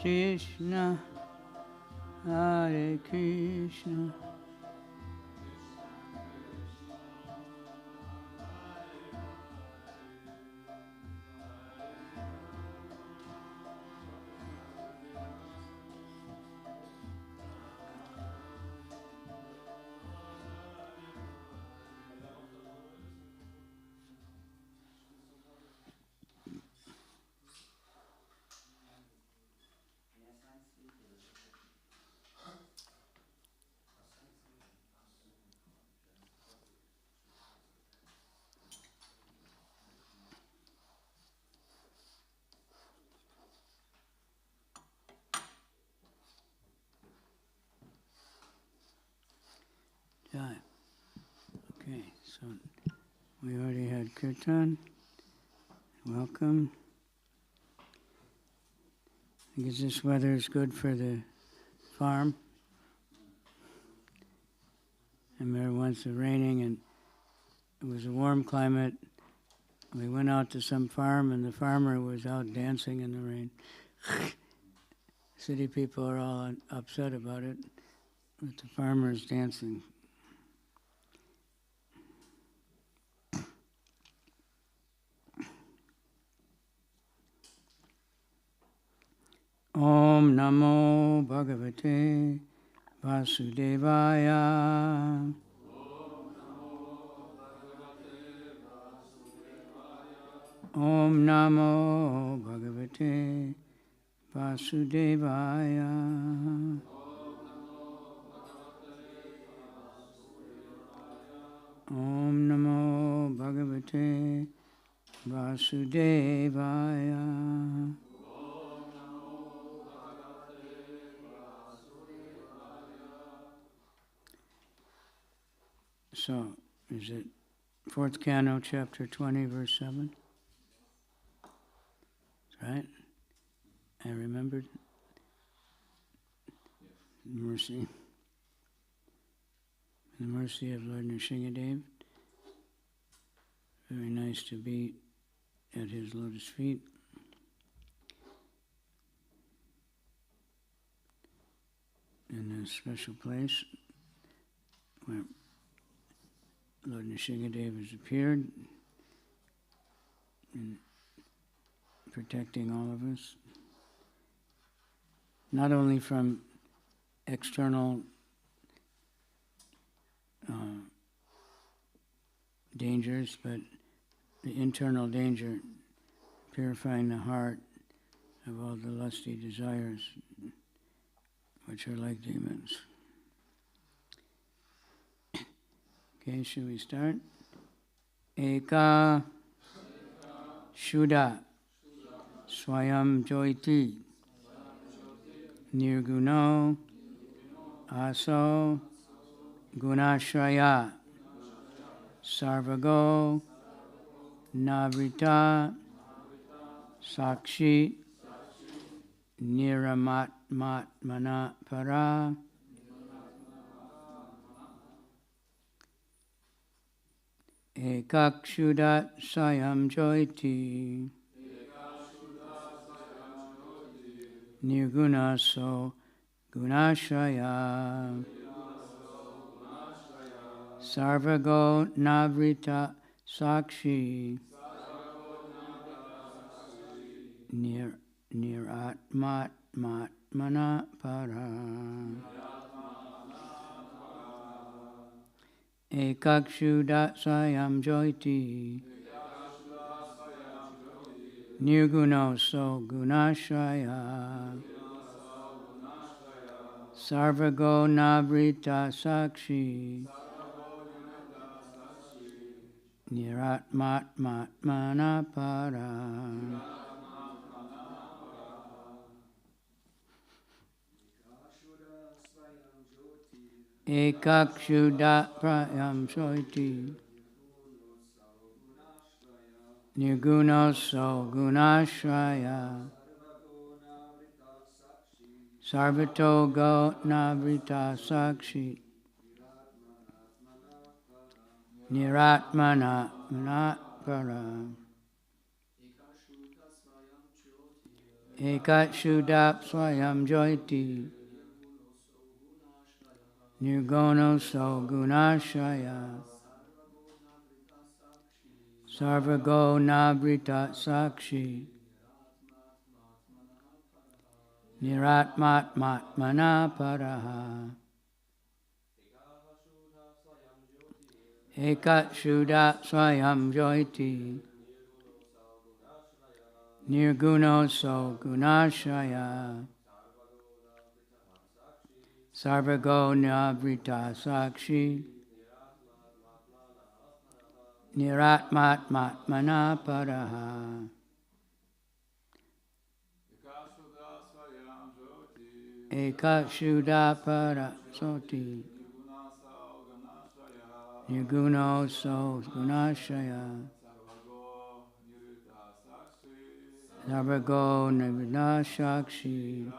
Krishna, Hare Krishna. Okay, so we already had kirtan. Welcome. I guess this weather is good for the farm. I remember once it raining and it was a warm climate. We went out to some farm and the farmer was out dancing in the rain. City people are all upset about it, but the farmer is dancing. Om Namo Bhagavate Vasudevaya. Om Namo Bhagavate Vasudevaya. Om Namo Bhagavate Vasudevaya. So, is it 4th Canto, chapter 20, verse 7? That's right? I remembered. Mercy. The mercy of Lord Nrsingadev. Very nice to be at his lotus feet. In a special place where Lord Nrsingadev has appeared and protecting all of us, not only from external dangers, but the internal danger, purifying the heart of all the lusty desires, which are like demons. Okay, should we start? Eka Shuddha Swayam Jyoti Nirguno Aso Gunashraya Sarvago Navrita Sakshi Niramatmatmana Para Ekakshudat Sayam Jyoti Nirguna So Gunashraya Sarvago Navrita Sakshi Niratmatmatmana Para Ekakshudat Sayam Jyoti Nirguno So Gunashraya Sarvago Navrita Sakshi Niratmatmatmana Para. Ekakshuda Prayam Jyoti Nirguno So Gunashraya Sarvato Go Navrita Sakshi Niratmana Manapara Ekat Shuddha Swayam Jyoti Nirguno So Gunashaya Sarvago Nabrita Sakshi Niratmat Matmana Paraha Ekat Shuddha Swayam Jyoti Nirguno So Gunashaya Sarvago Nabrita Sakshi Niratmat Matmana Paraha Ekat Shuddha Para Soti Nirguno So Gunashaya Sarvago Nabrita Sakshi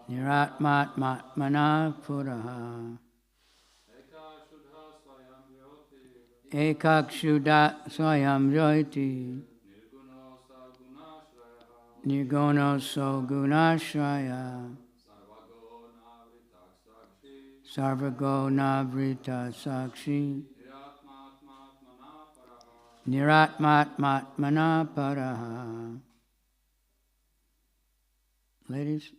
Niratmat Matmana Paraha Ekak Shuddha Swayam Jyoti Nirguno So Gunashaya Sarvago Nabrita Sakshi Niratmat Matmana Paraha. Ladies?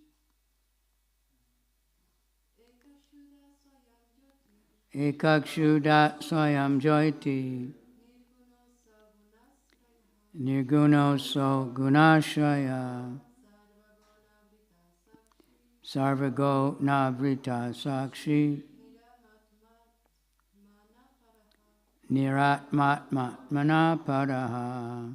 Ekak Shuddha Swayam Jyoti Nirguno So Gunashaya Sarvago Nabrita Sakshi Niratmat Matmana Paraha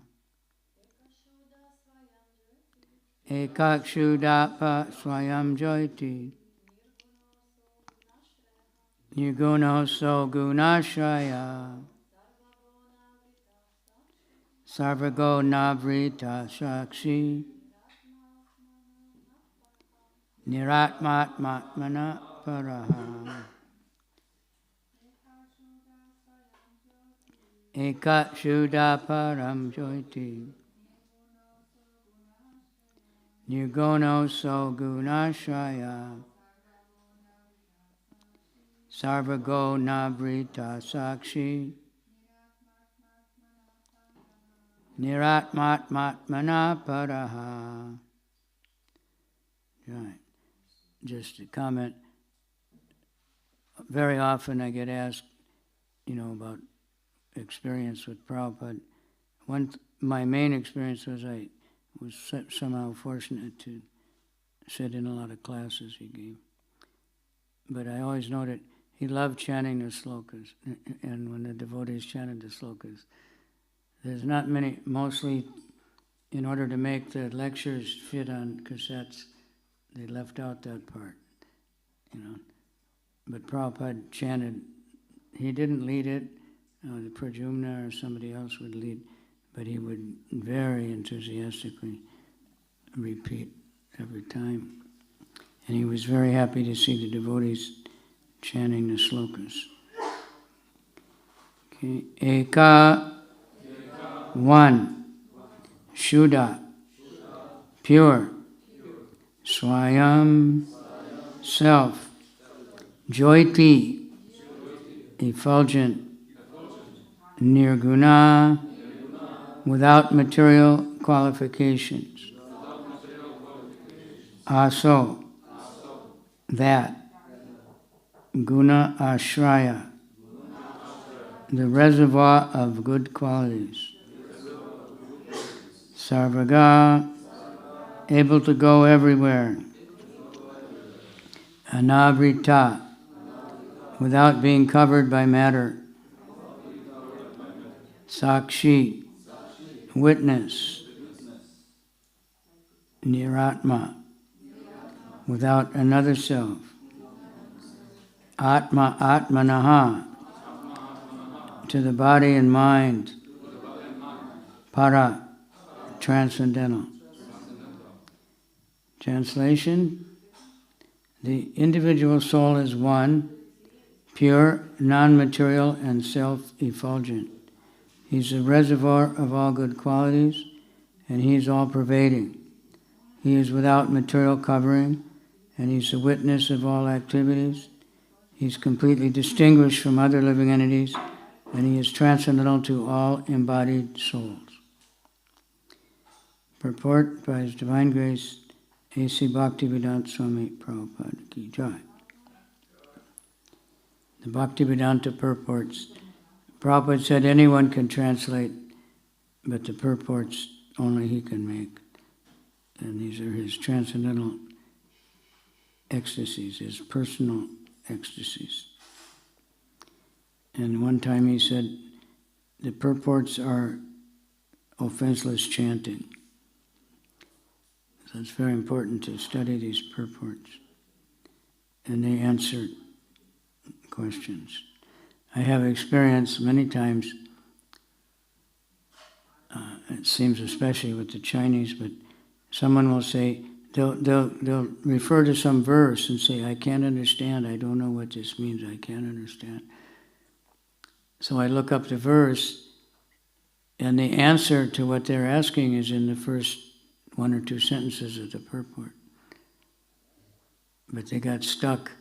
Ekak Shuddha Swayam Jyoti Nirguno So Gunashaya Sarvago Nabrita Sakshi Niratmat Matmana Paraha Ekat Shuddha Param Jyoti Nirguno So Gunashaya Sarvago Nabrita Sakshi Niratmat Matmana Paraha. Right. Just a comment. Very often I get asked, about experience with Prabhupada. My main experience was I was somehow fortunate to sit in a lot of classes he gave. But I always noted he loved chanting the slokas, and when the devotees chanted the slokas, there's not many, mostly in order to make the lectures fit on cassettes, they left out that part, But Prabhupada chanted, he didn't lead it, the Prajumna or somebody else would lead, but he would very enthusiastically repeat every time. And he was very happy to see the devotees chanting the slokas. Okay. Eka, one. Shuddha, pure. Swayam, self. Jyoti, effulgent. Nirguna, without material qualifications. Aso, that. Guna ashraya, the reservoir of good qualities. Sarvaga, able to go everywhere. Anavrita, without being covered by matter. Sakshi, witness. Niratma, without another self. Atma Atmanaha, to the body and mind. Para, transcendental. Translation: the individual soul is one, pure, non-material, and self-effulgent. He's a reservoir of all good qualities, and He is all-pervading. He is without material covering, and He's the witness of all activities. He's completely distinguished from other living entities, and He is transcendental to all embodied souls. Purport by His Divine Grace, A.C. Bhaktivedanta Swami Prabhupada Ki Jai. The Bhaktivedanta purports. Prabhupada said anyone can translate, but the purports only he can make. And these are his transcendental ecstasies, his personal ecstasies. And one time he said, the purports are offenseless chanting. So it's very important to study these purports. And they answer questions. I have experienced many times, it seems especially with the Chinese, but someone will say, they'll refer to some verse and say, I can't understand, I don't know what this means, I can't understand. So I look up the verse, and the answer to what they're asking is in the first one or two sentences of the purport. But they got stuck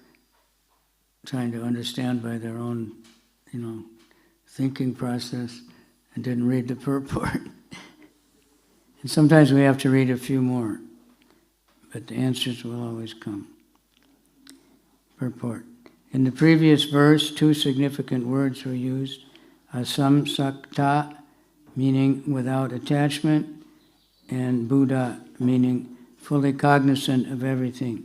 trying to understand by their own, thinking process and didn't read the purport. And sometimes we have to read a few more, but the answers will always come. Purport. In the previous verse, two significant words were used. Asamsakta, meaning without attachment, and Buddha, meaning fully cognizant of everything.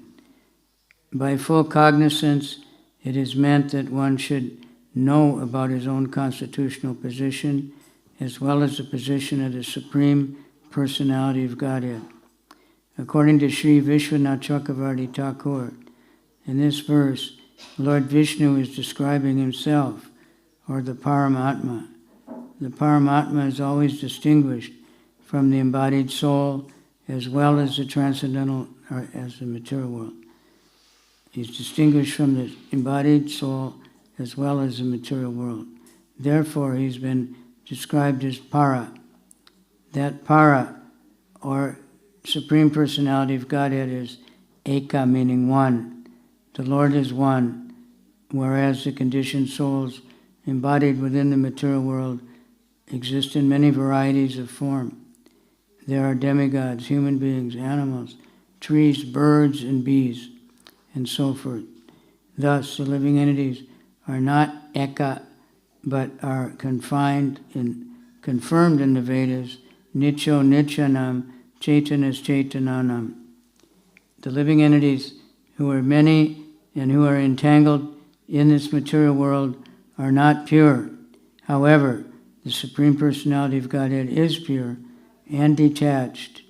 By full cognizance, it is meant that one should know about his own constitutional position, as well as the position of the Supreme Personality of Godhead. According to Sri Vishwanath Chakravarti Thakur, in this verse, Lord Vishnu is describing himself, or the Paramatma. The Paramatma is always distinguished from the embodied soul, as well as the transcendental, or as the material world. He's distinguished from the embodied soul as well as the material world. Therefore, he's been described as Para. That Para, or Supreme Personality of Godhead, is Eka, meaning one. The Lord is one, whereas the conditioned souls embodied within the material world exist in many varieties of form. There are demigods, human beings, animals, trees, birds, and bees, and so forth. Thus, the living entities are not Eka, but are confirmed in the Vedas, Nityo Nityanam, Chaitanas Chaitananam. The living entities who are many and who are entangled in this material world are not pure. However, the Supreme Personality of Godhead is pure and detached.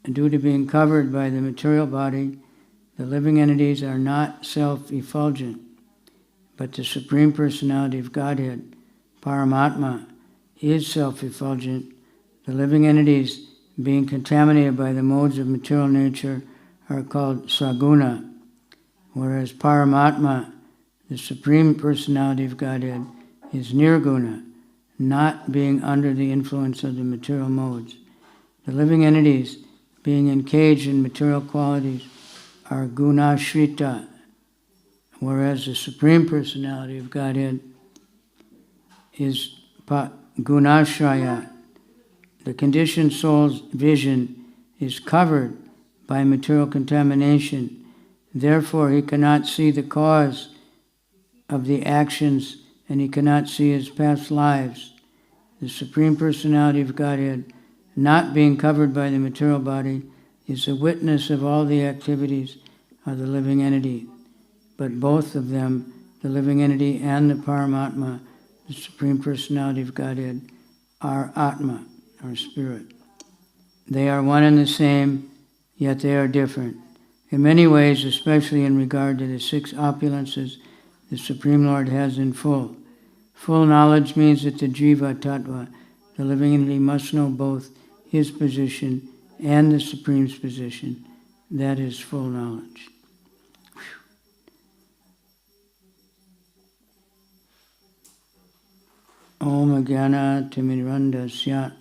And due to being covered by the material body, the living entities are not self-effulgent, but the Supreme Personality of Godhead, Paramatma, is self-effulgent. The living entities, being contaminated by the modes of material nature, are called saguna, whereas Paramatma, the Supreme Personality of Godhead, is nirguna, not being under the influence of the material modes. The living entities, being encaged in material qualities, are gunashrita, whereas the Supreme Personality of Godhead is gunashraya. The conditioned soul's vision is covered by material contamination. Therefore, he cannot see the cause of the actions, and he cannot see his past lives. The Supreme Personality of Godhead, not being covered by the material body, is a witness of all the activities of the living entity. But both of them, the living entity and the Paramatma, the Supreme Personality of Godhead, are Atma, or spirit. They are one and the same, yet they are different. In many ways, especially in regard to the 6 opulences the Supreme Lord has in full. Full knowledge means that the Jiva Tattva, the living entity, must know both his position and the Supreme's position. That is full knowledge. Homa Yajna Timiranda Syat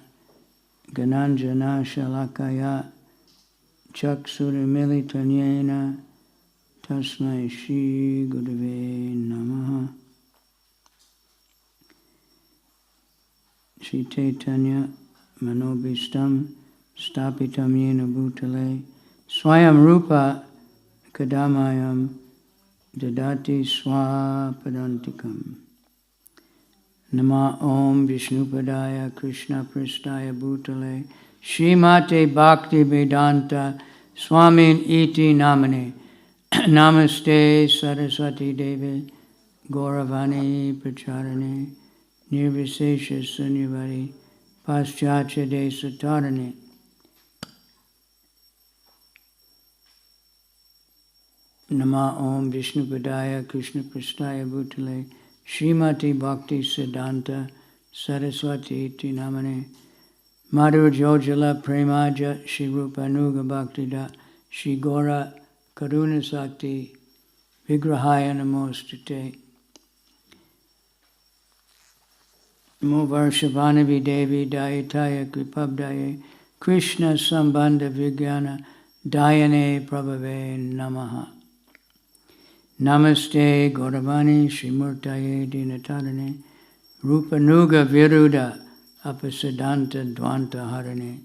Gananjana Shalakaya Chaksurimilitanyena Tasmai Shri Gurave Namaha. Shri Chaitanya Manobhistam Stapitam Yena Bhutale Swayam Rupa Kadamayam Dadati Swapadantikam. Nama Om Vishnupadaya Krishna Pristaya Bhutale Srimate Bhakti Vedanta Swami Iti Namane Namaste Saraswati Devi Gauravani Pracharane Nirvisesha Sunyavadi Paschatya Desatarane. Nama Om Vishnupadaya Krishna Pristaya Bhutale Srimati Bhakti Siddhanta Saraswati Iti Namane Madhur Jojala Premaja Shri Rupanuga Bhaktida Shri Gora Karuna Sakti Vigrahaya Namostute. Namo Varshavanavi Devi Dayataya Kripabdaye Krishna Sambandha Vigyana Dayane Prabhave Namaha. Namaste Gauravani Srimurtaye Dinatarane Rupanuga Viruda Apasiddhanta Dvanta Harane.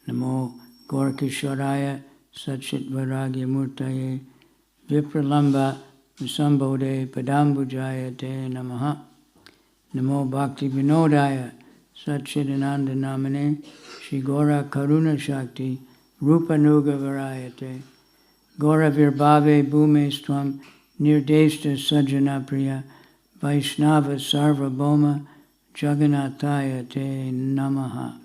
Namo Gorkishwaraya Satchit Vairagya Murtaye Vipralamba Sambodhe Padambujaya Te Namaha. Namo Bhakti Vinodaya Satchidananda Namane Shri Gora Karuna Shakti Rupanuga Varayate Gora Virbhave Bhume Stvam Nirdeshta Sajjana Priya Vaishnava Sarvabhauma Jagannathaya Te Namaha.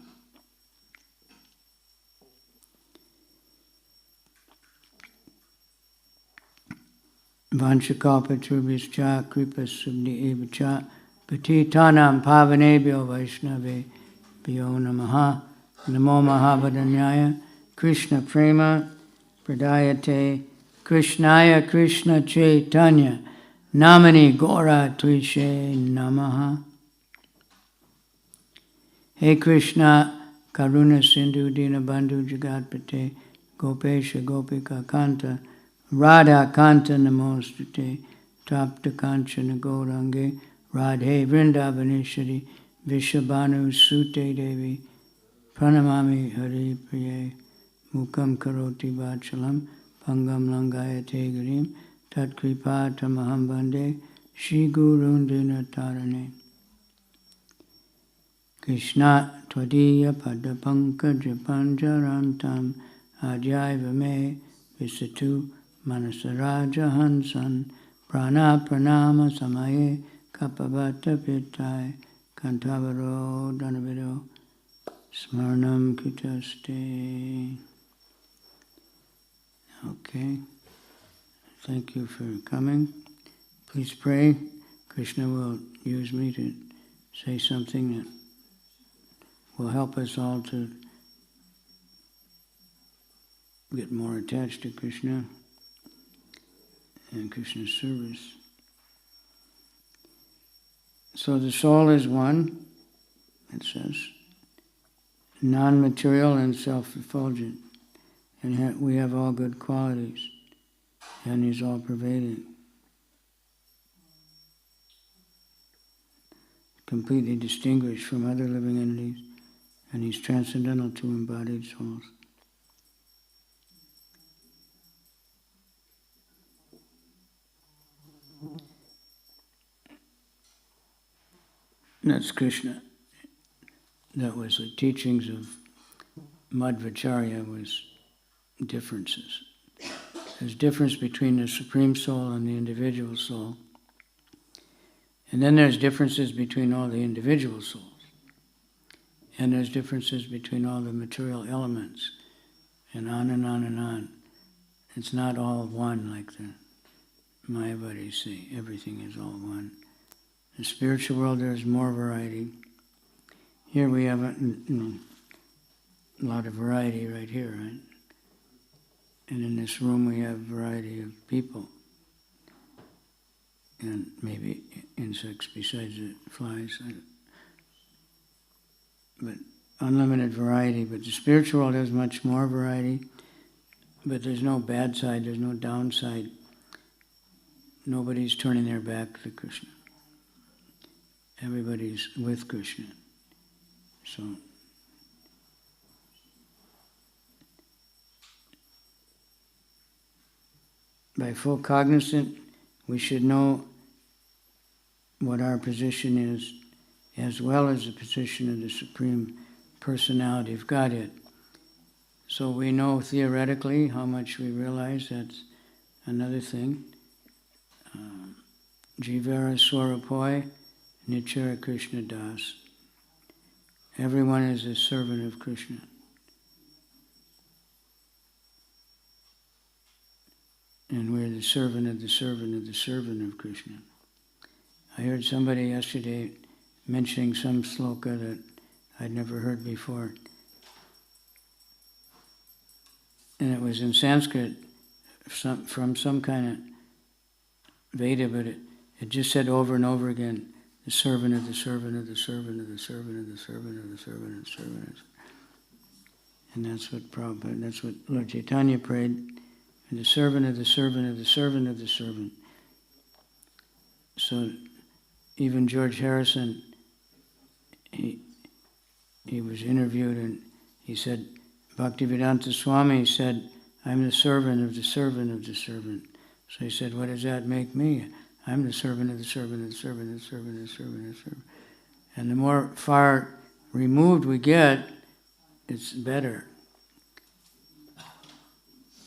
Vanchakalpatarubhischa Kripasubhni Evacha Patitanam Pavanebhyo Vaishnave Bhyo Namaha. Namo Mahavadanyaya Krishna Prema Pradayate Krishnaya Krishna Chaitanya Namani Gora Trishe Namaha. Hey Krishna Karuna Sindhu Dinabandhu Jagatpate Gopesha Gopika Kanta Radha Kanta Namostute Tapta Kanchana Gaurange Radhe Vrindavaneshwari Vishabhanu Sute Devi Pranamami Hari Priye Mukam Karoti Vachalam Pangam Langayate Garim Tat Kripa Tamaham Bande Shri Gurundina Tarane. Krishna Tvadiya Pada Pankaja Panjarantam Ajaiva Me Visatu Manasaraja Hansan Prana Pranama Samaye Kapavata Pitai Kantavaro Danavido Smarnam Kitaste. Okay. Thank you for coming. Please pray. Krishna will use me to say something that will help us all to get more attached to Krishna and Krishna's service. So the soul is one, it says, non-material and self-effulgent, and we have all good qualities, and He's all-pervading, completely distinguished from other living entities, and He's transcendental to embodied souls. That's Krishna. That was the teachings of Madhvacharya, was differences. There's difference between the Supreme Soul and the individual soul. And then there's differences between all the individual souls. And there's differences between all the material elements. And on and on and on. It's not all one like the Mayavadis say. Everything is all one. In the spiritual world there's more variety. Here we have a lot of variety right here, right? And in this room we have variety of people. And maybe insects besides the flies. But unlimited variety, but the spiritual world has much more variety, but there's no bad side, there's no downside. Nobody's turning their back to Krishna. Everybody's with Krishna. So, by full cognizance, we should know what our position is, as well as the position of the Supreme Personality of Godhead. So we know theoretically how much we realize, that's another thing. Jivara Swarapoi, Nichara Krishna Das. Everyone is a servant of Krishna. And we're the servant of the servant of the servant of Krishna. I heard somebody yesterday mentioning some sloka that I'd never heard before. And it was in Sanskrit from some kind of Veda, but it just said over and over again, the servant of the servant of the servant of the servant of the servant of the servant of the servant of the servant. And that's what Prabhupada, that's what Lord Chaitanya prayed. And the servant of the servant of the servant of the servant. So even George Harrison, he was interviewed and he said, Bhaktivedanta Swami said, I'm the servant of the servant of the servant. So he said, what does that make me? I'm the servant of the servant of the servant of the servant of the servant of the servant. And the more far removed we get, it's better.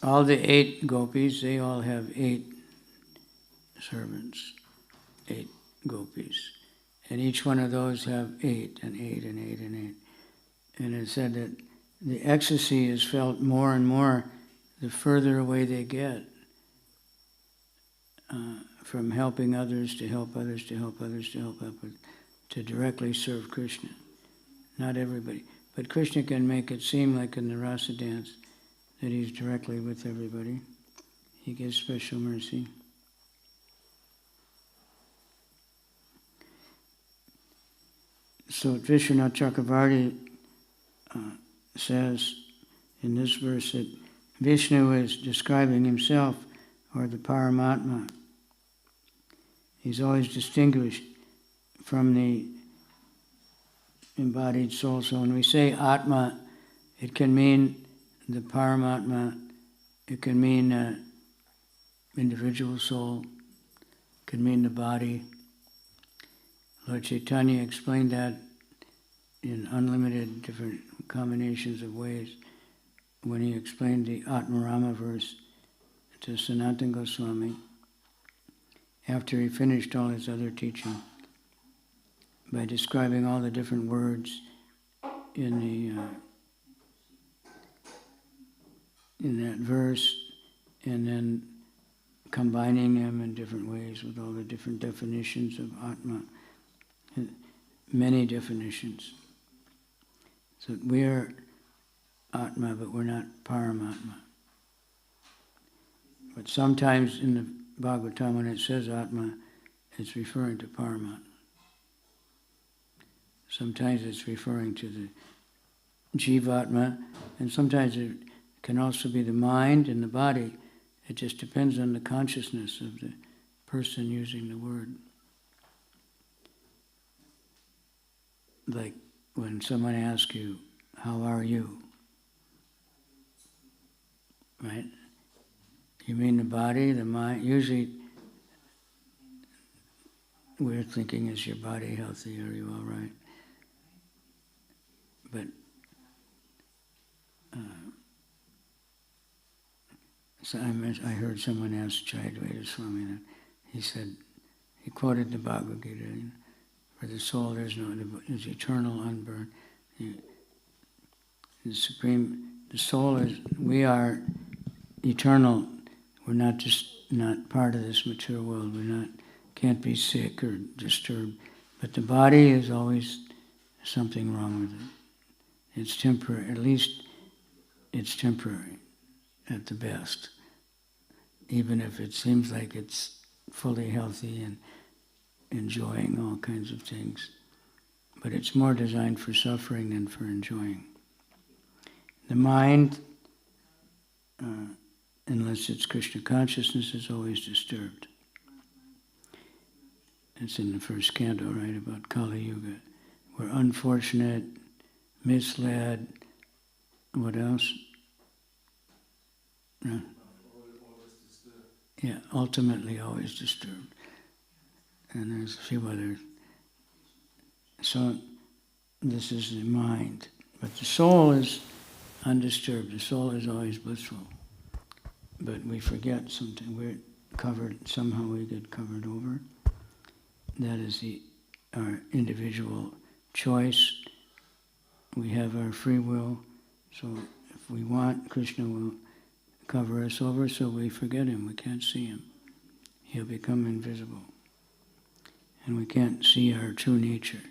All the 8 gopis, they all have 8 servants, 8 gopis. And each one of those have 8 and 8 and 8 and 8. And it said that the ecstasy is felt more and more the further away they get from helping others to help others to help others to help others to directly serve Krishna. Not everybody. But Krishna can make it seem like in the rasa dance that he's directly with everybody. He gives special mercy. So Vishwanath Chakravarti says in this verse that Vishnu is describing himself, or the Paramatma. He's always distinguished from the embodied soul. So when we say Atma, it can mean the Paramatma, it can mean individual soul, it can mean the body. Lord Chaitanya explained that in unlimited different combinations of ways when he explained the Atmarama verse to Sanatana Goswami after he finished all his other teaching by describing all the different words in that verse and then combining them in different ways with all the different definitions of Atma, many definitions. So we are Atma, but we're not Paramatma. But sometimes in the Bhagavatam, when it says Atma, it's referring to Paramatma. Sometimes it's referring to the Jivatma, and sometimes it can also be the mind and the body. It just depends on the consciousness of the person using the word. Like when someone asks you, how are you? Right? You mean the body, the mind? Usually we're thinking, is your body healthy? Are you all right? But so I heard someone ask Chayadvaita Swami that. He said, he quoted the Bhagavad Gita, for the soul there's eternal, unburned. The soul is, we are eternal. We're not part of this material world. Can't be sick or disturbed. But the body is always something wrong with it. It's temporary. At least it's temporary at the best. Even if it seems like it's fully healthy and enjoying all kinds of things. but it's more designed for suffering than for enjoying. The mind, unless it's Krishna consciousness, is always disturbed. It's in the first canto, right, about Kali Yuga. We're unfortunate, misled, what else? Yeah, ultimately always disturbed. And there's a few others. So this is the mind. But the soul is undisturbed. The soul is always blissful. But we forget something. We're covered, somehow we get covered over. That is our individual choice. We have our free will. So if we want, Krishna will cover us over so we forget him. We can't see him. He'll become invisible. And we can't see our true nature.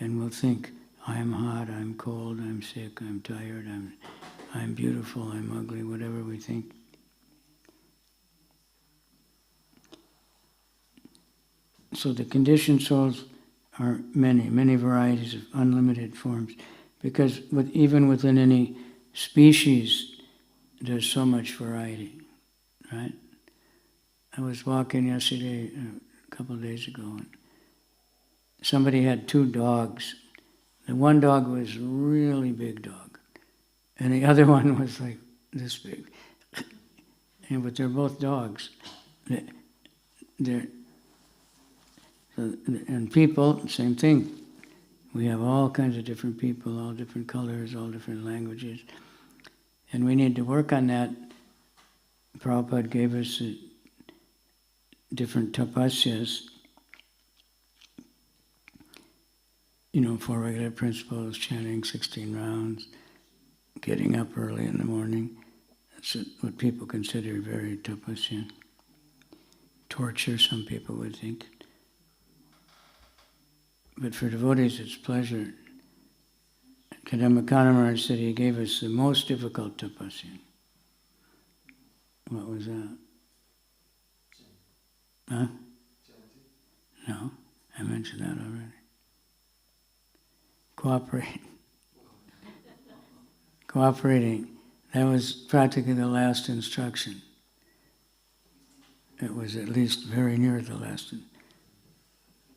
And we'll think, I'm hot, I'm cold, I'm sick, I'm tired, I'm beautiful, I'm ugly, whatever we think. So the conditioned souls are many varieties of unlimited forms. Because even within any species, there's so much variety, right? I was walking yesterday, a couple of days ago, and somebody had 2 dogs. The one dog was a really big dog, and the other one was like this big. But they're both dogs. And people, same thing. We have all kinds of different people, all different colors, all different languages. And we need to work on that. Prabhupada gave us different tapasyas, 4 regular principles, chanting 16 rounds, getting up early in the morning. That's what people consider very tapasya. Torture, some people would think. But for devotees, it's pleasure. Kadamba Maharaj said he gave us the most difficult tapasya. What was that? Huh? No, I mentioned that already. Cooperating. That was practically the last instruction. It was at least very near the last.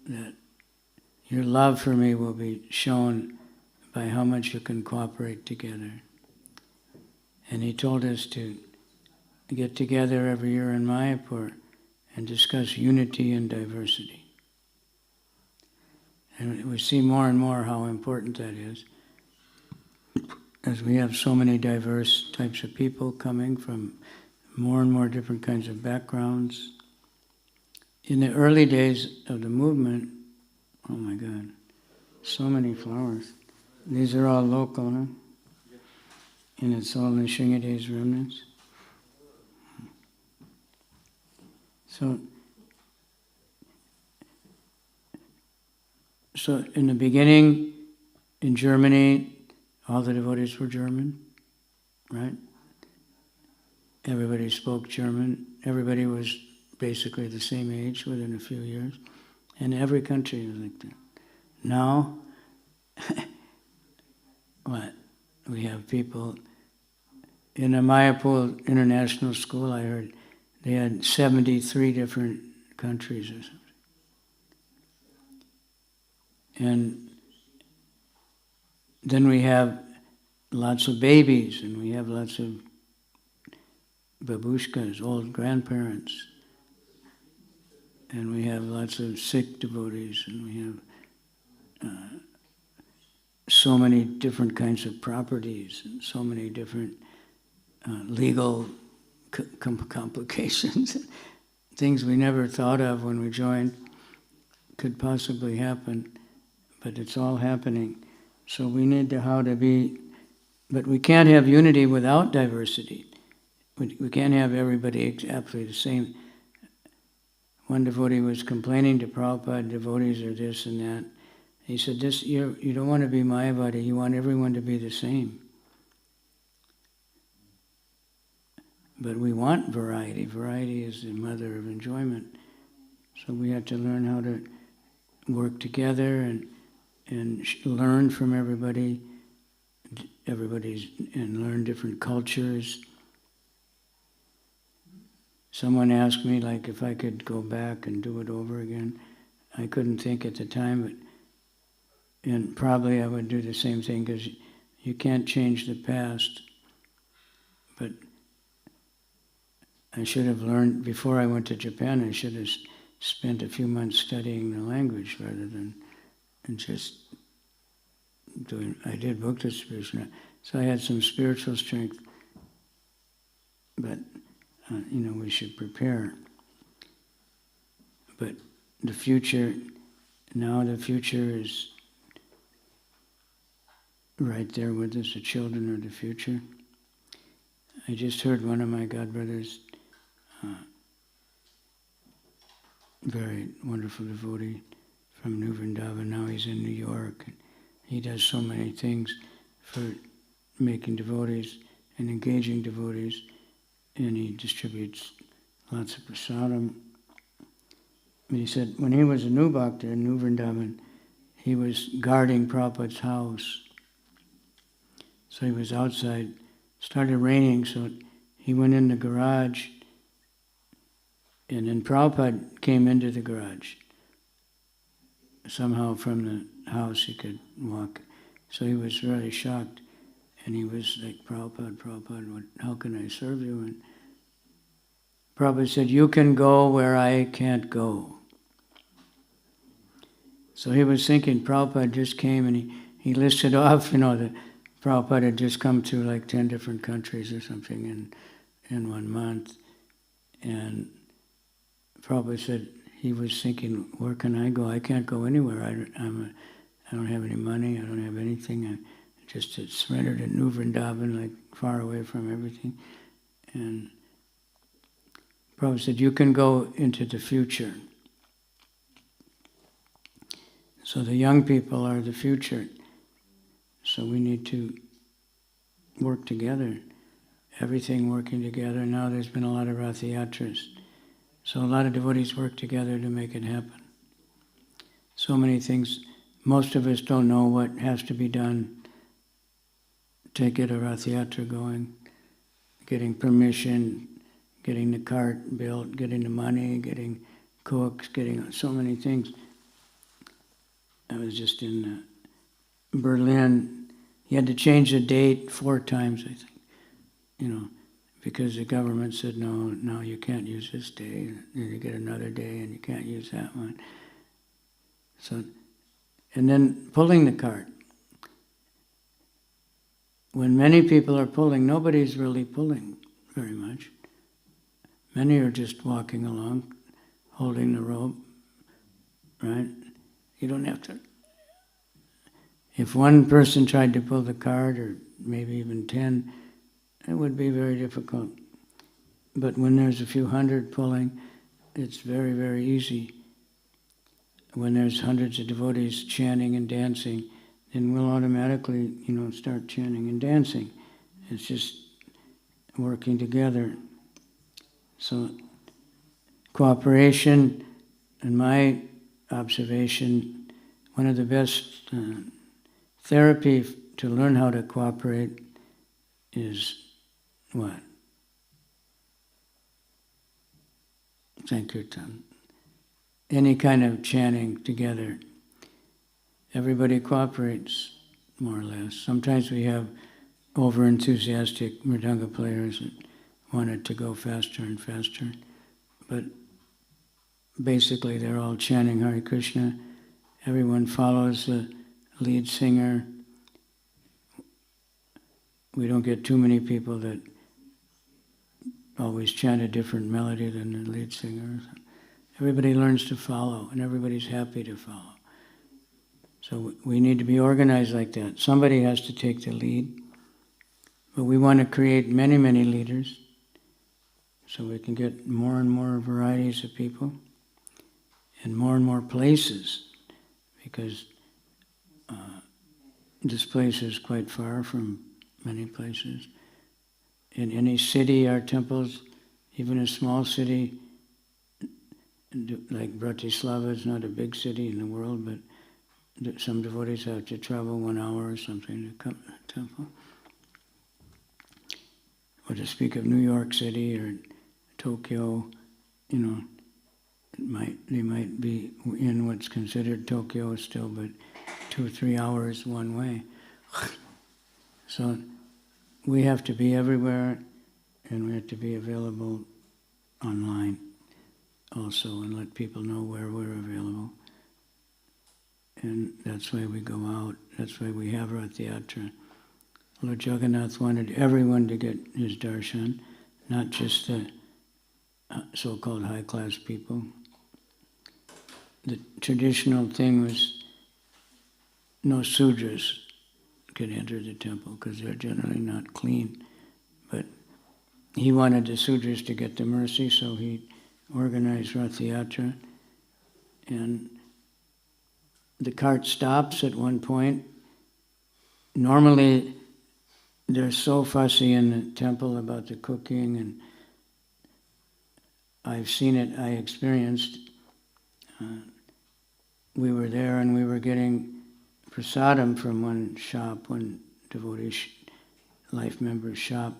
That your love for me will be shown by how much you can cooperate together. And he told us to get together every year in Mayapur and discuss unity and diversity. And we see more and more how important that is, as we have so many diverse types of people coming from more and more different kinds of backgrounds. In the early days of the movement, oh my God, so many flowers. These are all local, huh? And it's all Nishingade's remnants. So in the beginning, in Germany, all the devotees were German, right? Everybody spoke German. Everybody was basically the same age within a few years. And every country was like that. Now, what? We have people in a Mayapur International School, I heard they had 73 different countries or something. And then we have lots of babies, and we have lots of babushkas, old grandparents. And we have lots of Sikh devotees, and we have so many different kinds of properties, and so many different legal complications, things we never thought of when we joined could possibly happen, but it's all happening. So we need to be, but we can't have unity without diversity. We can't have everybody absolutely the same. One devotee was complaining to Prabhupada, devotees are this and that. He said, you don't want to be Mayavadi, you want everyone to be the same. But we want variety. Variety is the mother of enjoyment. So we have to learn how to work together and and learn from everybody, and learn different cultures. Someone asked me, like, if I could go back and do it over again. I couldn't think at the time, and probably I would do the same thing, because you can't change the past. But I should have learned, before I went to Japan, I should have spent a few months studying the language rather than just doing. I did book distribution, so I had some spiritual strength, but we should prepare. But the future is right there with us. The children are the future. I just heard one of my godbrothers, very wonderful devotee from New Vrindavan. Now he's in New York. And he does so many things for making devotees and engaging devotees, and he distributes lots of prasadam. And he said when he was a new bhakta in New Vrindavan, he was guarding Prabhupada's house. So he was outside. Started raining, so he went in the garage, and then Prabhupada came into the garage. Somehow from the house he could walk. So he was really shocked, and he was like, Prabhupada, how can I serve you? And Prabhupada said, you can go where I can't go. So he was thinking, Prabhupada just came, and he listed off, that Prabhupada had just come to like 10 different countries or something in 1 month. And Prabhupada said he was thinking, where can I go? I can't go anywhere. I don't have any money. I don't have anything. I just surrendered in New Vrindavan, like far away from everything. And Prabhupada said, you can go into the future. So the young people are the future. So we need to work together, everything working together. Now there's been a lot of Rath Yatras. So a lot of devotees work together to make it happen. So many things, most of us don't know what has to be done to get a Rath Yatra going, getting permission, getting the cart built, getting the money, getting cooks, getting so many things. I was just in Berlin. He had to change the date 4 times, I think, because the government said, no, you can't use this day, and you get another day, and you can't use that one. So, and then pulling the cart. When many people are pulling, nobody's really pulling very much. Many are just walking along, holding the rope, right? You don't have to. If one person tried to pull the cart, or maybe even 10, it would be very difficult. But when there's a few hundred pulling, it's very, very easy. When there's hundreds of devotees chanting and dancing, then we'll automatically, start chanting and dancing. It's just working together. So cooperation, in my observation, one of the best therapy to learn how to cooperate is what? Sankirtan. Any kind of chanting together. Everybody cooperates, more or less. Sometimes we have over-enthusiastic mridanga players that want it to go faster and faster. But basically they're all chanting Hare Krishna. Everyone follows the lead singer. We don't get too many people that always chant a different melody than the lead singer. Everybody learns to follow, and everybody's happy to follow. So we need to be organized like that. Somebody has to take the lead, but we want to create many, many leaders so we can get more and more varieties of people and more places, because this place is quite far from many places. In any city, our temples, even a small city, like Bratislava is not a big city in the world, but some devotees have to travel 1 hour or something to come to the temple. Or to speak of New York City or Tokyo, they might be in what's considered Tokyo still, but 2 or 3 hours one way. So we have to be everywhere, and we have to be available online also, and let people know where we're available. And that's why we go out. That's why we have Rath Yatra. Lord Jagannath wanted everyone to get his darshan, not just the so-called high-class people. The traditional thing was no sudras could enter the temple because they're generally not clean. But he wanted the sudras to get the mercy, so he organized Rath Yatra. And the cart stops at one point. Normally, they're so fussy in the temple about the cooking, and I've seen it, I experienced. We were there and we were getting prasadam from one shop, one devotee life member's shop.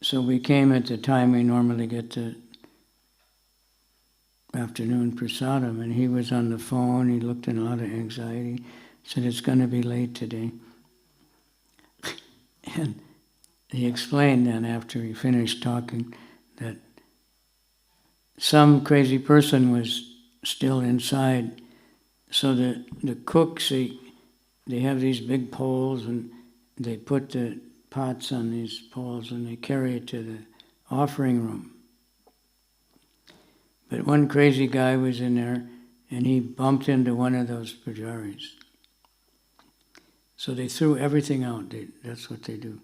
So we came at the time we normally get the afternoon prasadam, and he was on the phone, he looked in a lot of anxiety, said, "It's going to be late today." And he explained then, after he finished talking, that some crazy person was still inside. So the cooks, they have these big poles, and they put the pots on these poles and they carry it to the offering room. But one crazy guy was in there, and he bumped into one of those pujaris. So they threw everything out. That's what they do.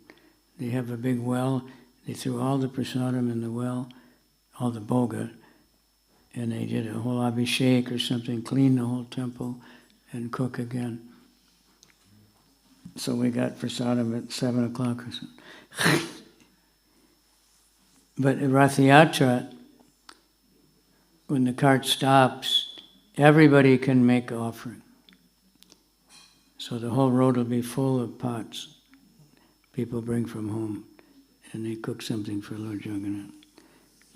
They have a big well. They threw all the prasadam in the well, all the bhoga, and they did a whole abhishek or something, clean the whole temple, and cook again. So we got prasadam at 7 o'clock or something. But at Rath Yatra, when the cart stops, everybody can make offering. So the whole road will be full of pots people bring from home, and they cook something for Lord Jagannath.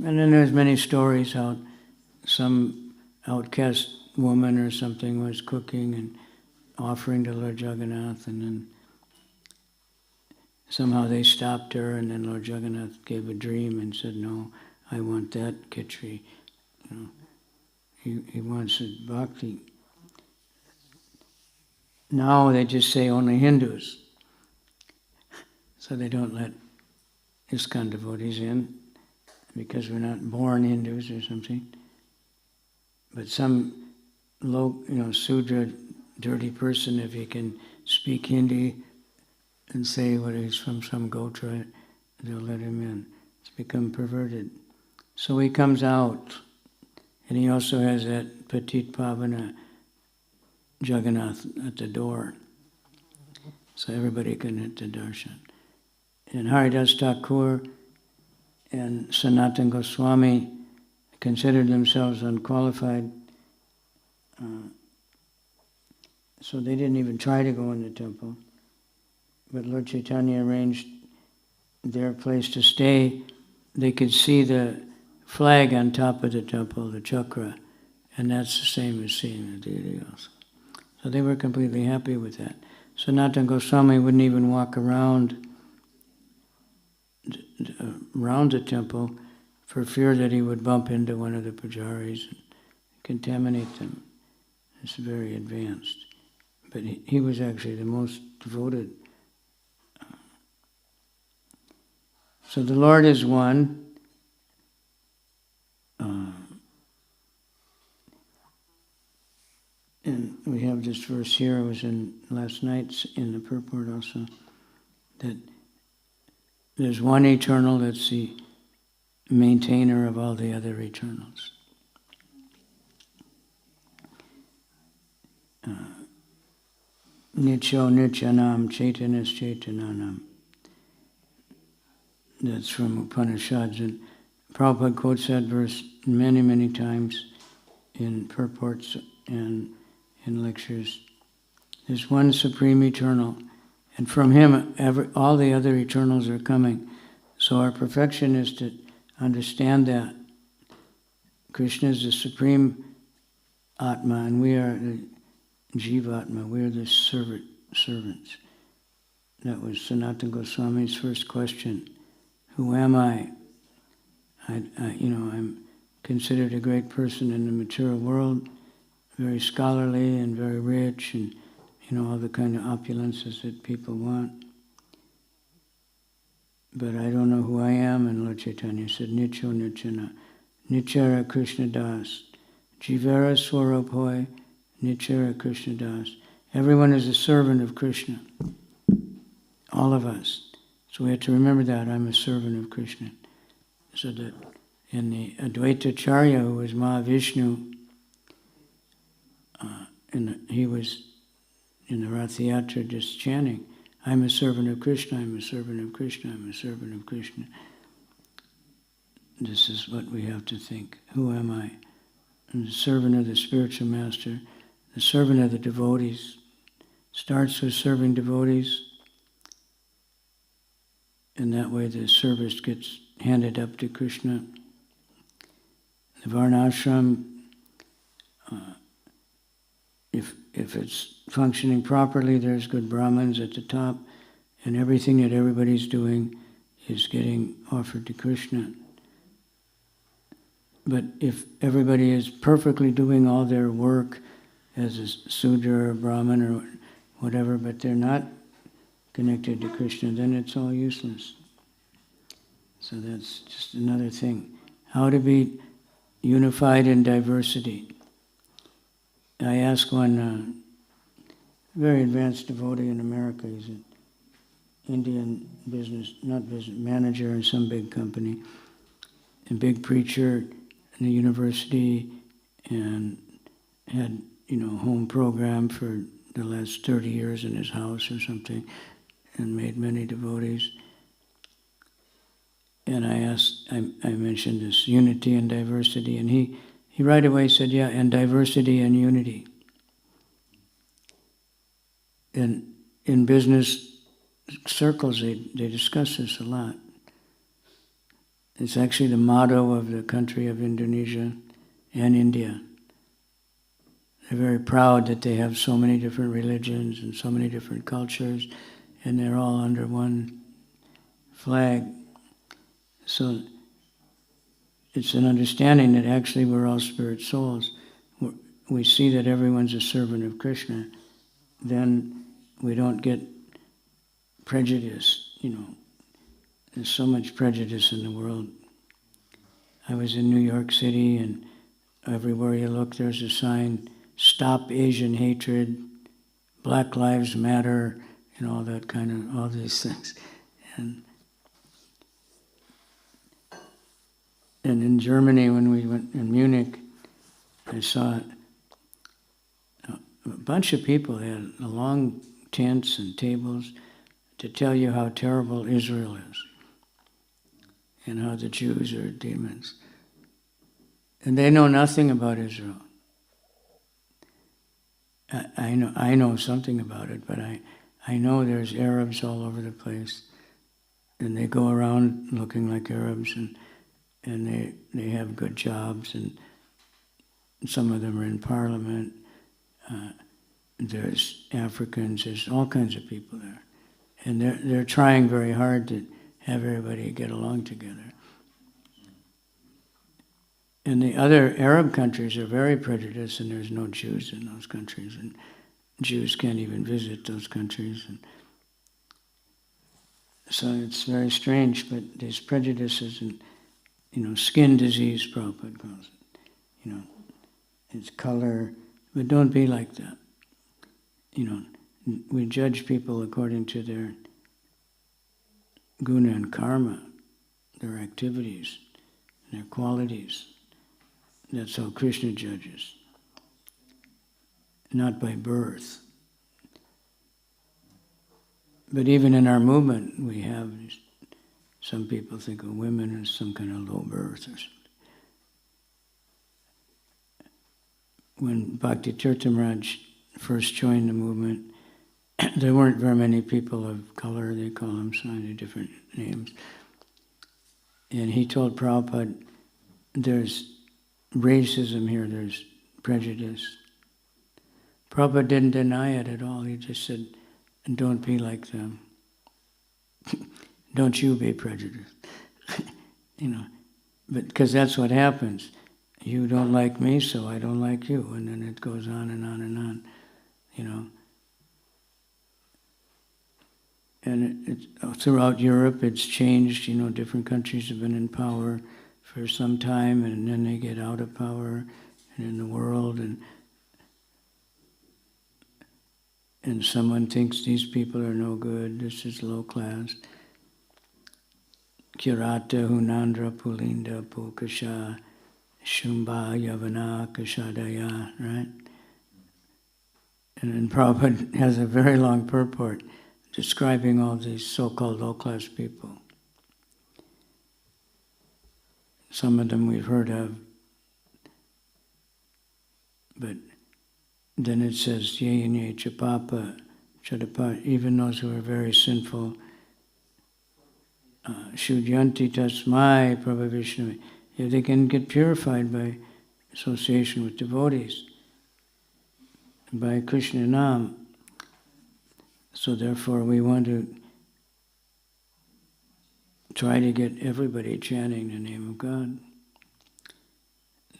And then there's many stories how some outcast woman or something was cooking and offering to Lord Jagannath, and then somehow they stopped her, and then Lord Jagannath gave a dream and said, "No, I want that khichdi." He wants it bhakti. Now they just say only Hindus. So they don't let ISKCON devotees in because we're not born Hindus or something. But some Sudra, dirty person, if he can speak Hindi and say what he's from some gotra, they'll let him in. It's become perverted. So he comes out, and he also has that Patit Pavana Jagannath at the door, so everybody can hit the darshan. And Haridas Thakur and Sanatana Goswami considered themselves unqualified, so they didn't even try to go in the temple. But Lord Chaitanya arranged their place to stay. They could see the flag on top of the temple, the chakra, and that's the same as seeing the deity also. So they were completely happy with that. Sanatana Goswami wouldn't even walk around the temple for fear that he would bump into one of the pujaris and contaminate them. It's very advanced. But he was actually the most devoted. So the Lord is one. And we have this verse here, it was in last night's in the purport also, that there's one eternal that's the maintainer of all the other eternals. Nityo Nityanam Chaitanas Chaitananam. That's from Upanishads. And Prabhupada quotes that verse many, many times in purports and in lectures. There's one supreme eternal, and from him all the other eternals are coming. So our perfection is to understand that Krishna is the supreme Atma, and we are the Jivatma, we are the servants. That was Sanatana Goswami's first question. Who am I? I'm considered a great person in the material world, very scholarly and very rich, and all the kind of opulences that people want. But I don't know who I am, and Lord Chaitanya said, Nicho Nichana, Nichara Krishna Das, Jivara Swaruphoi, Nichara Krishna Das. Everyone is a servant of Krishna. All of us. So we have to remember that I'm a servant of Krishna. So that in the Advaita Charya, who was Mahavishnu, he was in the Rath Yatra just chanting, I'm a servant of Krishna, I'm a servant of Krishna, I'm a servant of Krishna. This is what we have to think. Who am I? I'm the servant of the spiritual master, the servant of the devotees. Starts with serving devotees, and that way the service gets handed up to Krishna. The Varnashram, if it's functioning properly, there's good Brahmins at the top, and everything that everybody's doing is getting offered to Krishna. But if everybody is perfectly doing all their work as a Sudra or Brahmin or whatever, but they're not connected to Krishna, then it's all useless. So that's just another thing. How to be unified in diversity. I asked one very advanced devotee in America, he's an Indian business manager in some big company, a big preacher in the university, and had, home program for the last 30 years in his house or something, and made many devotees. And I mentioned this unity and diversity, and he right away said, yeah, and diversity and unity. And in business circles, they discuss this a lot. It's actually the motto of the country of Indonesia and India. They're very proud that they have so many different religions and so many different cultures, and they're all under one flag. So it's an understanding that actually we're all spirit souls. We see that everyone's a servant of Krishna, then we don't get prejudice, There's so much prejudice in the world. I was in New York City, and everywhere you look there's a sign, Stop Asian Hatred, Black Lives Matter, all that kind of, all these things. And in Germany, when we went in Munich, I saw a bunch of people had long tents and tables to tell you how terrible Israel is and how the Jews are demons. And they know nothing about Israel. I know something about it, but I know there's Arabs all over the place, and they go around looking like Arabs, and they have good jobs, and some of them are in parliament. There's Africans, there's all kinds of people there. And they're trying very hard to have everybody get along together. And the other Arab countries are very prejudiced, and there's no Jews in those countries, and Jews can't even visit those countries. And so it's very strange, but these prejudices and, skin disease, Prabhupada calls it. It's color, but don't be like that. We judge people according to their guna and karma, their activities, their qualities. That's how Krishna judges, not by birth. But even in our movement, we have, some people think of women as some kind of low birth or something. When Bhakti Tirtha Maharaj first joined the movement, there weren't very many people of color, they call them so many different names. And he told Prabhupada, there's racism here, there's prejudice. Prabhupada didn't deny it at all, he just said, don't be like them. Don't you be prejudiced. But because that's what happens. You don't like me, so I don't like you. And then it goes on and on and on, And throughout Europe, it's changed. Different countries have been in power for some time, and then they get out of power, and in the world, and someone thinks these people are no good. This is low class. Kirata Hunandra Pulinda Pukasha Shumba Yavana Kashadaya, right? And then Prabhupada has a very long purport describing all these so-called low-class people. Some of them we've heard of, but then it says, Ye Chapapa, Chadapa, even those who are very sinful, Shudyanti Tasmai Prabhavishnu, if they can get purified by association with devotees, by Krishna Nam. So therefore we want to try to get everybody chanting the name of God.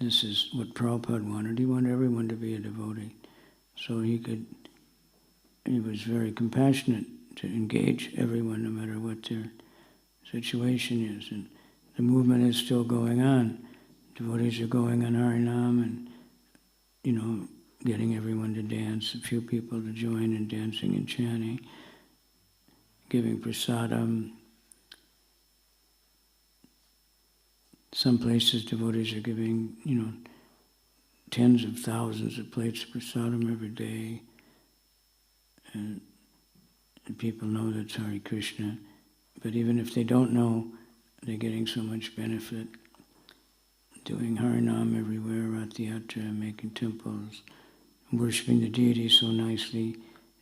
This is what Prabhupada wanted. He wanted everyone to be a devotee. So he was very compassionate to engage everyone no matter what their situation is. And the movement is still going on. Devotees are going on Harinam and, getting everyone to dance, a few people to join in dancing and chanting, giving prasadam. Some places devotees are giving, tens of thousands of plates of prasadam every day. And people know that's Hare Krishna. But even if they don't know, they're getting so much benefit. Doing Harinam everywhere, Ratiyatra, making temples, worshipping the deity so nicely.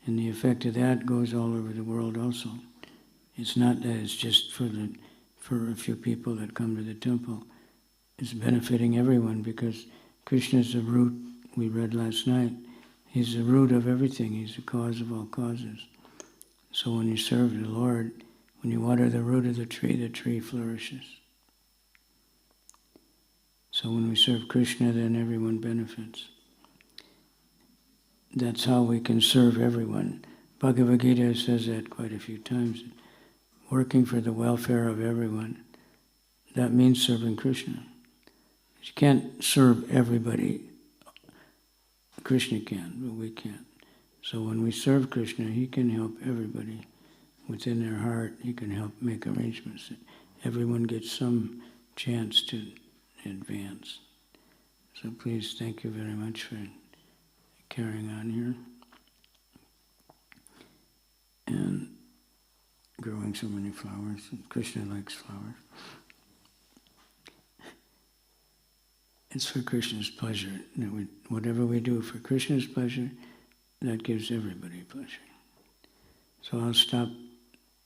And the effect of that goes all over the world also. It's not that it's just for a few people that come to the temple. It's benefiting everyone because Krishna is the root, we read last night. He's the root of everything. He's the cause of all causes. So when you serve the Lord, when you water the root of the tree flourishes. So when we serve Krishna, then everyone benefits. That's how we can serve everyone. Bhagavad Gita says that quite a few times. Working for the welfare of everyone. That means serving Krishna. You can't serve everybody. Krishna can, but we can't. So when we serve Krishna, he can help everybody. Within their heart, he can help make arrangements that everyone gets some chance to advance. So please, thank you very much for carrying on here and growing so many flowers. Krishna likes flowers. It's for Krishna's pleasure. Whatever we do for Krishna's pleasure, that gives everybody pleasure. So I'll stop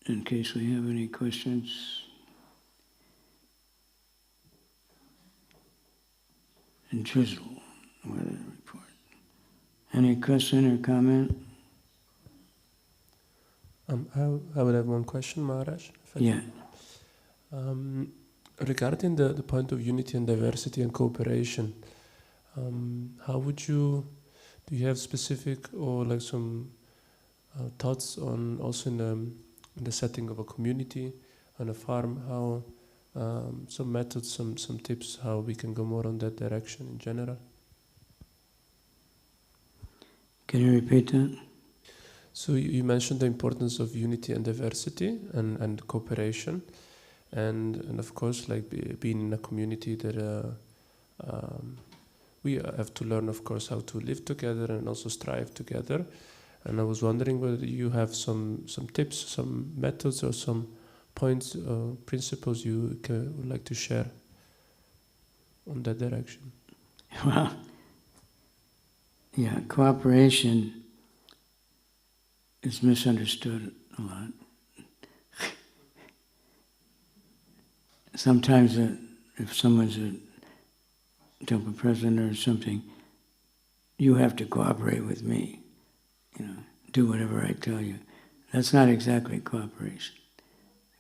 in case we have any questions. And drizzle, weather report. Any question or comment? I would have one question, Maharaj. Yeah. Regarding the point of unity and diversity and cooperation, how would do you have specific or like some thoughts on also in the setting of a community, on a farm, how some methods, some tips, how we can go more on that direction in general? Can you repeat that? So you mentioned the importance of unity and diversity and cooperation, and of course, like being in a community that we have to learn, of course, how to live together and also strive together. And I was wondering whether you have some tips, some methods, or some points, principles you would like to share on that direction. Well, yeah, cooperation is misunderstood a lot. Sometimes if someone's a temple president or something, you have to cooperate with me, do whatever I tell you. That's not exactly cooperation.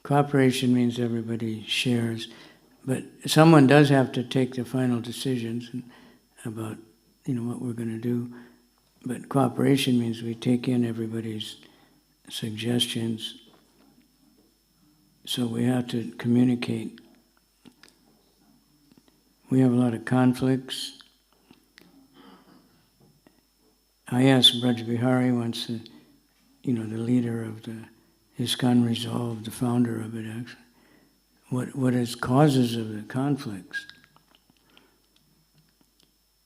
Cooperation means everybody shares, but someone does have to take the final decisions about, what we're going to do. But cooperation means we take in everybody's suggestions. So we have to communicate. We have a lot of conflicts. I asked Braj Bihari once, the leader of the ISKCON Resolve, the founder of it actually, what is causes of the conflicts?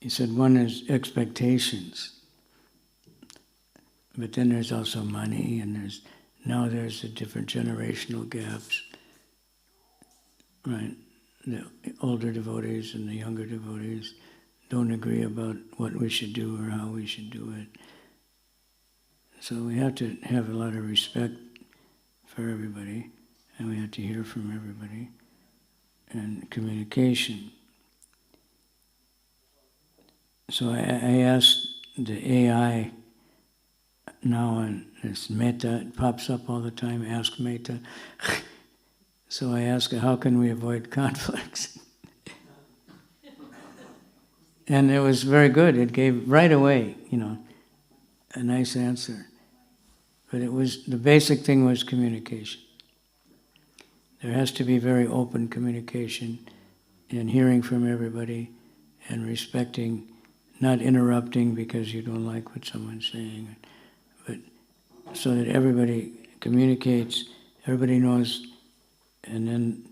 He said one is expectations, but then there's also money, and there's the different generational gaps, right? The older devotees and the younger devotees don't agree about what we should do or how we should do it. So we have to have a lot of respect for everybody, and we have to hear from everybody, and communication. So I asked the AI now, and this metta, it pops up all the time, ask metta. So I asked her, how can we avoid conflicts? And it was very good. It gave right away, a nice answer. But the basic thing was communication. There has to be very open communication and hearing from everybody and respecting, not interrupting because you don't like what someone's saying, but so that everybody communicates, everybody knows, and then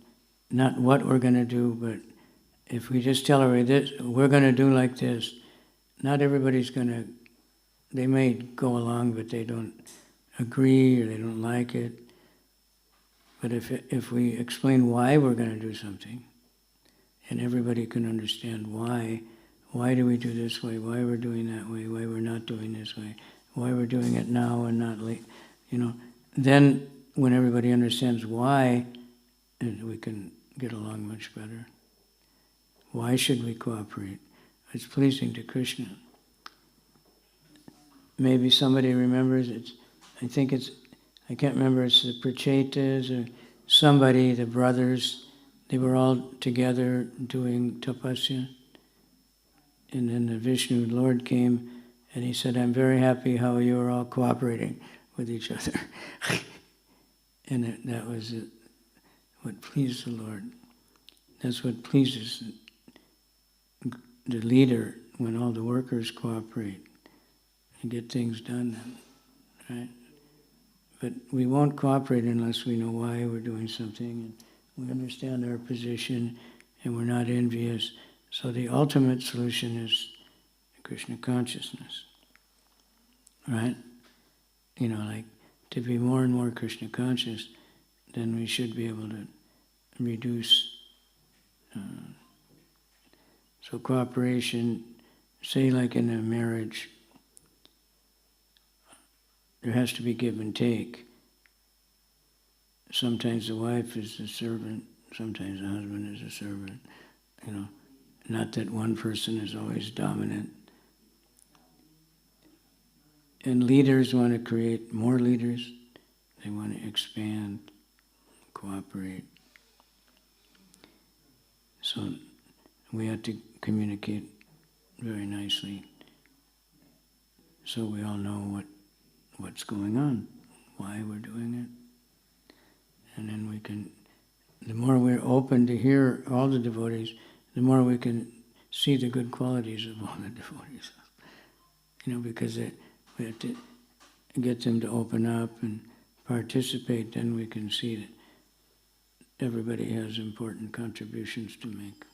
not what we're going to do, but if we just tell everybody this, we're going to do like this, not everybody's going to, they may go along, but they don't agree or they don't like it. But if we explain why we're going to do something, and everybody can understand why do we do this way, why we're doing that way, why we're not doing this way, why we're doing it now and not late, then when everybody understands why, we can get along much better. Why should we cooperate? It's pleasing to Krishna. Maybe somebody remembers I can't remember, it's the Prachetas or somebody, the brothers, they were all together doing tapasya. And then the Vishnu Lord came and he said, I'm very happy how you are all cooperating with each other. And that was what pleased the Lord. That's what pleases the leader, when all the workers cooperate and get things done, right? But we won't cooperate unless we know why we're doing something and we understand our position and we're not envious. So the ultimate solution is Krishna consciousness, right? Like to be more and more Krishna conscious, then we should be able to reduce. So cooperation, say like in a marriage, there has to be give and take. Sometimes the wife is the servant, sometimes the husband is the servant, Not that one person is always dominant. And leaders want to create more leaders. They want to expand, cooperate. So we have to communicate very nicely so we all know what's going on, why we're doing it. And then we can, the more we're open to hear all the devotees, the more we can see the good qualities of all the devotees. Because we have to get them to open up and participate, then we can see that everybody has important contributions to make.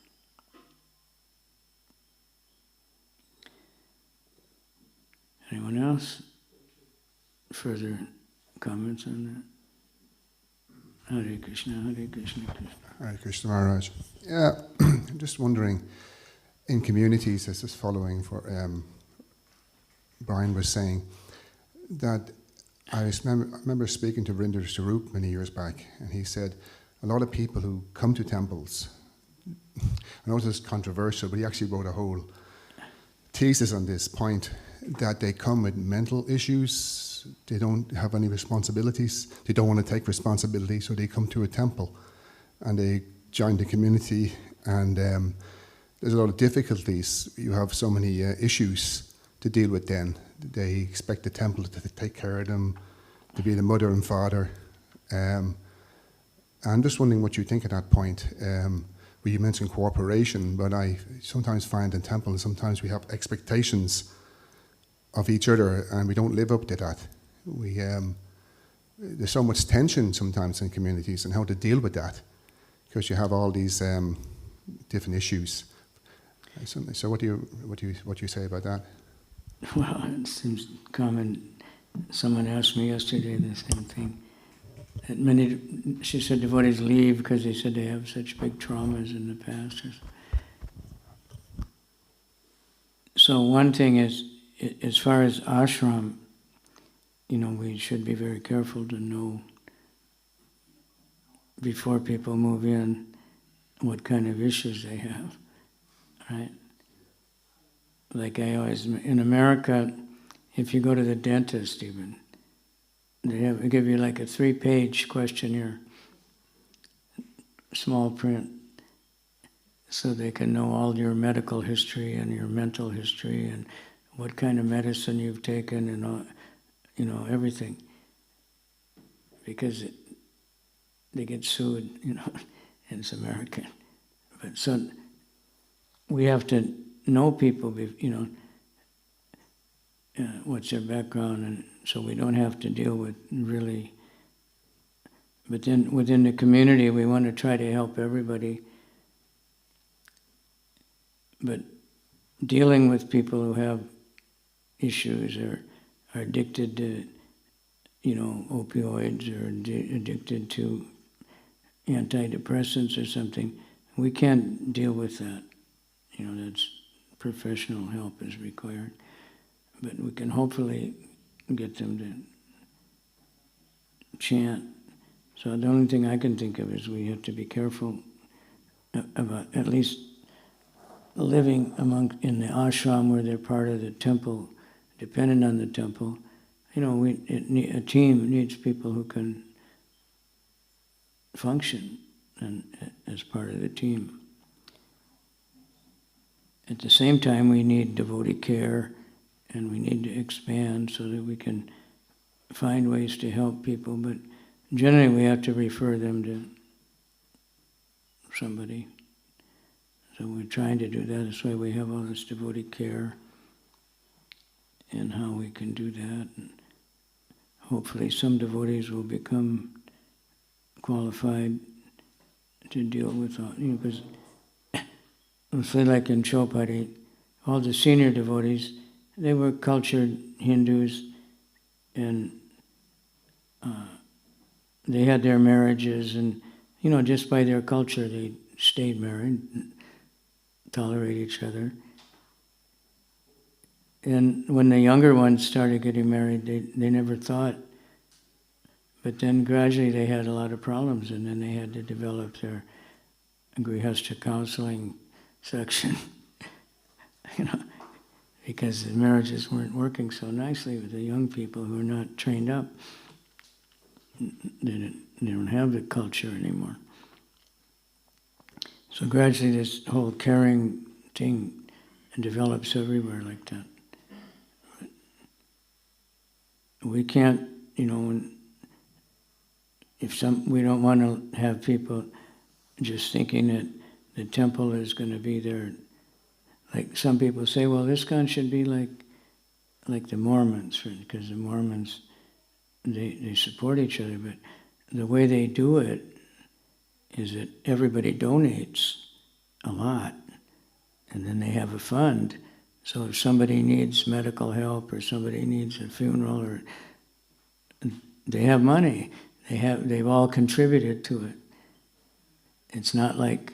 Anyone else? Further comments on that? Hare Krishna, Hare Krishna, Krishna. Hare Krishna Maharaj. Yeah, I'm just wondering, in communities, this is following for Brian was saying, that I remember speaking to Vrinder Swarup many years back, and he said a lot of people who come to temples, I know this is controversial, but he actually wrote a whole thesis on this point, that they come with mental issues, they don't have any responsibilities, they don't want to take responsibility, so they come to a temple and they join the community, and there's a lot of difficulties. You have so many issues to deal with then. They expect the temple to take care of them, to be the mother and father. I'm just wondering what you think at that point. Well, you mentioned cooperation, but I sometimes find in temples, sometimes we have expectations of each other and we don't live up to that. There's so much tension sometimes in communities and how to deal with that, because you have all these different issues. So what do you say about that? Well, it seems common. Someone asked me yesterday the same thing. That she said devotees leave because they said they have such big traumas in the past. So one thing is, as far as ashram, we should be very careful to know before people move in what kind of issues they have, right? Like in America, if you go to the dentist even, they give you like a 3-page questionnaire, small print, so they can know all your medical history and your mental history and what kind of medicine you've taken and all, everything. Because they get sued, and it's American. But so we have to know people, what's their background, and so we don't have to deal with really. But then within the community, we want to try to help everybody. But dealing with people who have issues or are addicted to, opioids or addicted to antidepressants or something, we can't deal with that. That's professional help is required. But we can hopefully get them to chant. So the only thing I can think of is we have to be careful about at least living in the ashram where they're part of the temple, dependent on the temple. A team needs people who can function as part of the team. At the same time, we need devotee care, and we need to expand so that we can find ways to help people. But generally, we have to refer them to somebody. So we're trying to do that. That's why we have all this devotee care and how we can do that. And hopefully some devotees will become qualified to deal with all, because say like in Chopati, all the senior devotees, they were cultured Hindus, and they had their marriages, and just by their culture they stayed married, and tolerate each other. And when the younger ones started getting married, they never thought. But then gradually they had a lot of problems, and then they had to develop their Grihastha counseling section, because the marriages weren't working so nicely with the young people who are not trained up. They don't have the culture anymore. So gradually this whole caring thing develops everywhere like that. We can't, we don't want to have people just thinking that the temple is going to be there. Like some people say, well, this ISKCON should be like the Mormons, because the Mormons, they support each other, but the way they do it is that everybody donates a lot, and then they have a fund. So if somebody needs medical help or somebody needs a funeral, or they have money, they've all contributed to it. It's not like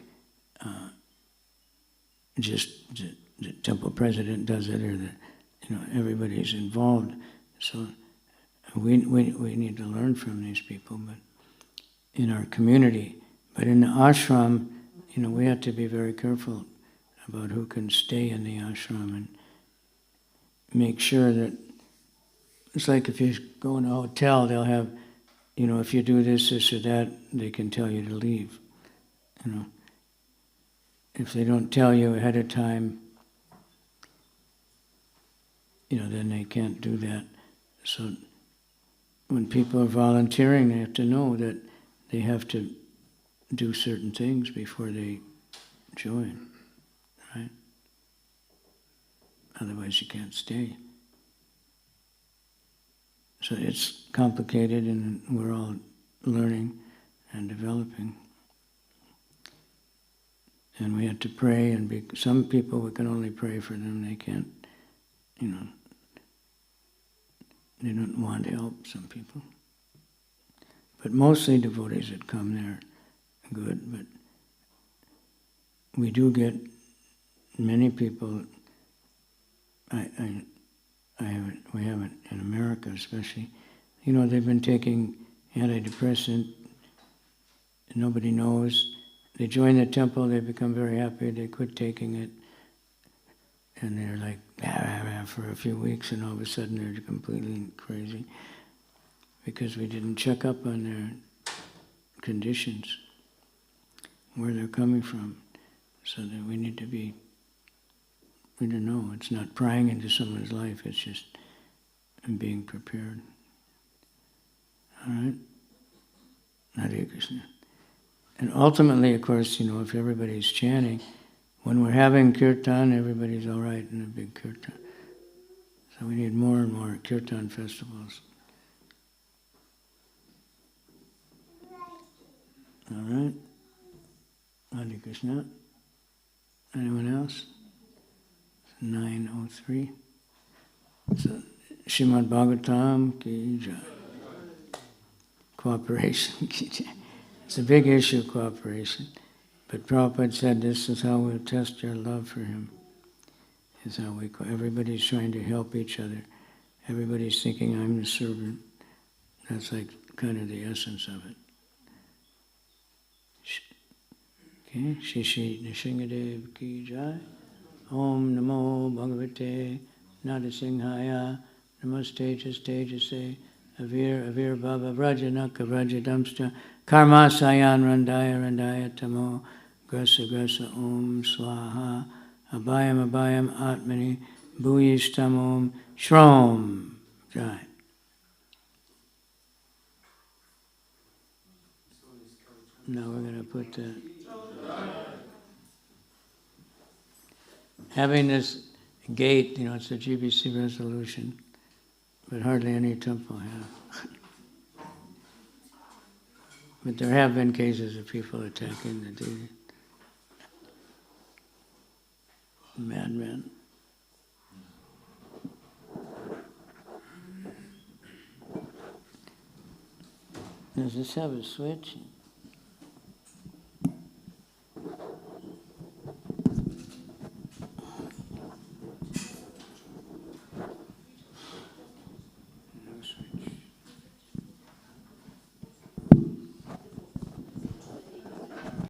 just the temple president does it, or everybody's involved. So We need to learn from these people, but in our community. But in the ashram, we have to be very careful about who can stay in the ashram and make sure that, it's like if you go in a hotel, they'll have, if you do this, this or that, they can tell you to leave. If they don't tell you ahead of time, then they can't do that. So when people are volunteering, they have to know that they have to do certain things before they join, right? Otherwise you can't stay. So it's complicated, and we're all learning and developing. And we have to pray, and some people we can only pray for them. They can't, they don't want help, some people. But mostly devotees that come there, good. But we do get many people. We haven't in America especially. They've been taking antidepressant. Nobody knows. They join the temple. They become very happy. They quit taking it, and they're like for a few weeks, and all of a sudden they're completely crazy because we didn't check up on their conditions, where they're coming from. So that we need to be. We don't know. It's not prying into someone's life. It's just being prepared. All right? Hare Krishna. And ultimately, of course, if everybody's chanting, when we're having kirtan, everybody's all right in a big kirtan. So we need more and more kirtan festivals. All right? Hare Krishna. Anyone else? 9:03. So, Śrīmad-Bhāgavatam ki jai. Cooperation ki jai. It's a big issue, cooperation. But Prabhupada said this is how we'll test your love for him. Is how everybody's trying to help each other. Everybody's thinking, I'm the servant. That's like kind of the essence of it. Okay, Shri Nishingadev ki jai. Om Namo Bhagavate Narasimhaya Namaste Tejase Avir Bhava Vrajanaka Vrajadamsta Karma Sayan Randaya Tamo Grasa Om Swaha Abhayam Atmani Bhuyishtam Om Shrom Jai. Now we're going to put the having this gate, it's a GBC resolution, but hardly any temple have. But there have been cases of people attacking the deity. Madmen. Does this have a switch?